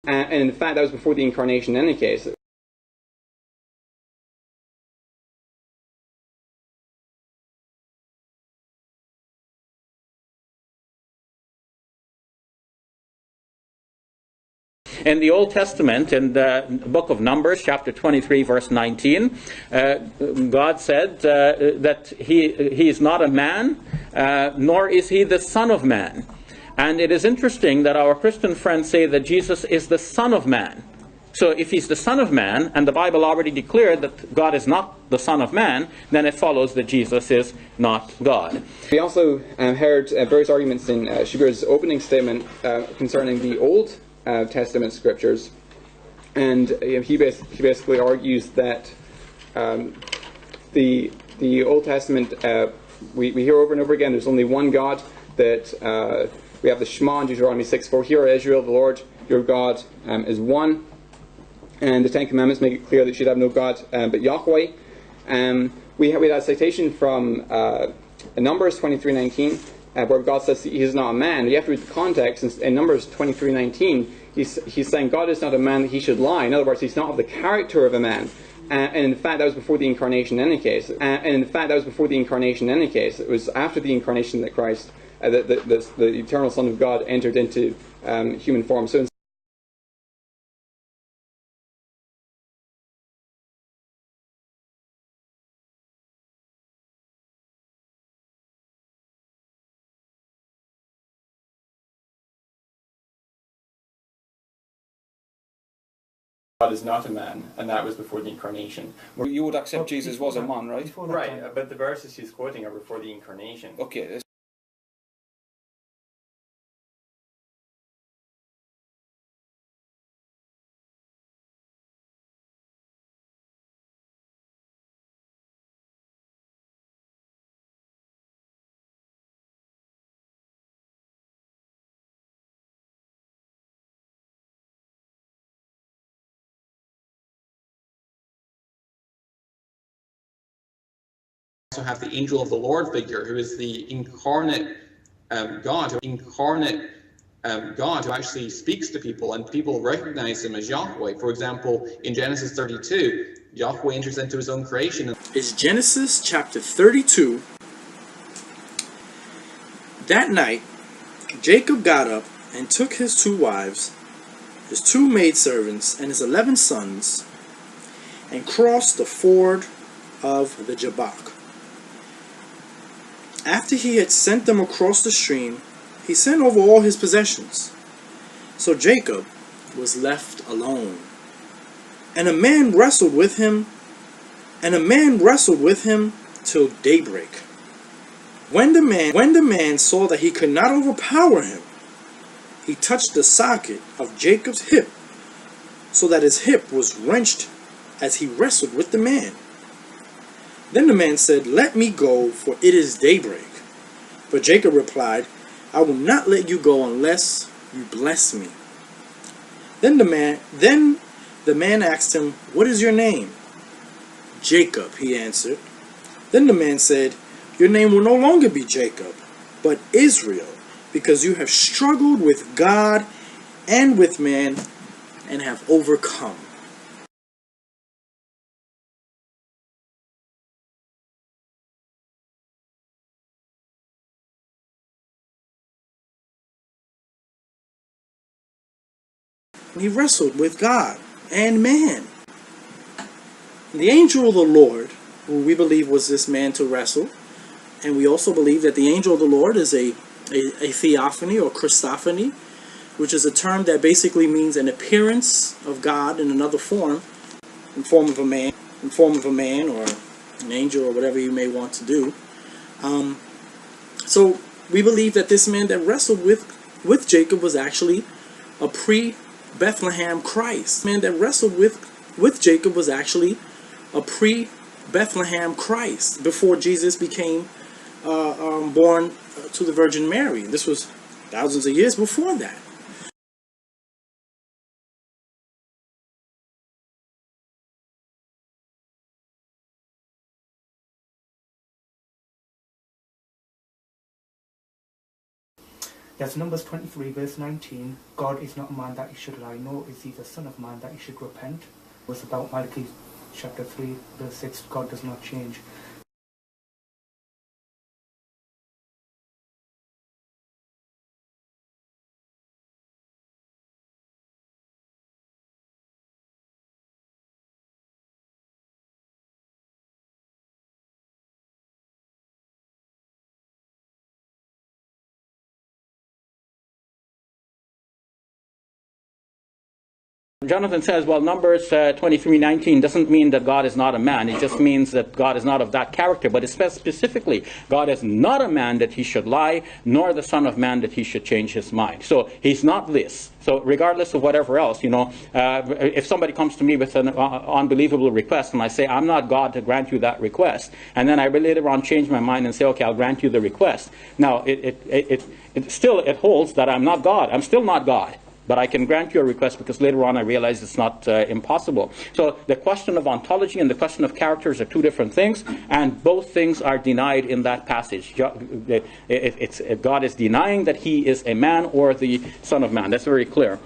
And in fact, that was before the incarnation in any case. In the Old Testament, in the book of Numbers, chapter 23, verse 19, God said that he is not a man, nor is he the Son of Man. And it is interesting that our Christian friends say that Jesus is the Son of Man. So if he's the Son of Man, and the Bible already declared that God is not the Son of Man, then it follows that Jesus is not God. We also heard various arguments in Shabir's opening statement concerning the Old Testament scriptures, and he basically argues that the Old Testament, we hear over and over again, there's only one God, that we have the Shema in Deuteronomy 6:4, "Hear, O Israel, the Lord your God is one," and the Ten Commandments make it clear that you should have no God but Yahweh. We had a citation from Numbers 23:19, where God says he is not a man. You have to read the context. In Numbers 23:19, he's saying God is not a man that he should lie. In other words, he's not of the character of a man. And in fact, that was before the incarnation in any case. It was after the incarnation that Christ, the eternal Son of God, entered into human form. So God is not a man, and that was before the incarnation. You would accept Jesus was a man, right? Right, but the verses he's quoting are before the incarnation. Okay. Also have the angel of the Lord figure, who is the incarnate God, who actually speaks to people, and people recognize him as Yahweh. For example, in Genesis 32, Yahweh enters into his own creation. It's Genesis chapter 32. That night, Jacob got up and took his 2 wives, his 2 maidservants, and his 11 sons, and crossed the ford of the Jabbok. After he had sent them across the stream, he sent over all his possessions. So Jacob was left alone. And a man wrestled with him till daybreak. When the man saw that he could not overpower him, he touched the socket of Jacob's hip, so that his hip was wrenched as he wrestled with the man. Then the man said, "Let me go, for it is daybreak." But Jacob replied, "I will not let you go unless you bless me." Then the man asked him, "What is your name?" "Jacob," he answered. Then the man said, "Your name will no longer be Jacob, but Israel, because you have struggled with God and with man and have overcome." He wrestled with God and man. The angel of the Lord, who we believe was this man to wrestle, and we also believe that the angel of the Lord is a theophany or Christophany, which is a term that basically means an appearance of God in another form, in form of a man or an angel or whatever you may want to do. So we believe that this man that wrestled with Jacob was actually a pre-Bethlehem Christ. The man that wrestled with Jacob was actually a pre-Bethlehem Christ before Jesus became born to the Virgin Mary. This was thousands of years before that. There's Numbers 23, verse 19. God is not a man that he should lie, nor is he the son of man that he should repent. It was about Malachi chapter 3, verse 6. God does not change. Jonathan says, well, Numbers 23:19 doesn't mean that God is not a man. It just means that God is not of that character. But it says specifically, God is not a man that he should lie, nor the son of man that he should change his mind. So he's not this. So regardless of whatever else, if somebody comes to me with an unbelievable request and I say, I'm not God to grant you that request, and then I later on change my mind and say, okay, I'll grant you the request. Now, it still holds that I'm not God. I'm still not God. But I can grant you a request because later on I realize it's not impossible. So the question of ontology and the question of characters are two different things, and both things are denied in that passage. God is denying that he is a man or the son of man. That's very clear.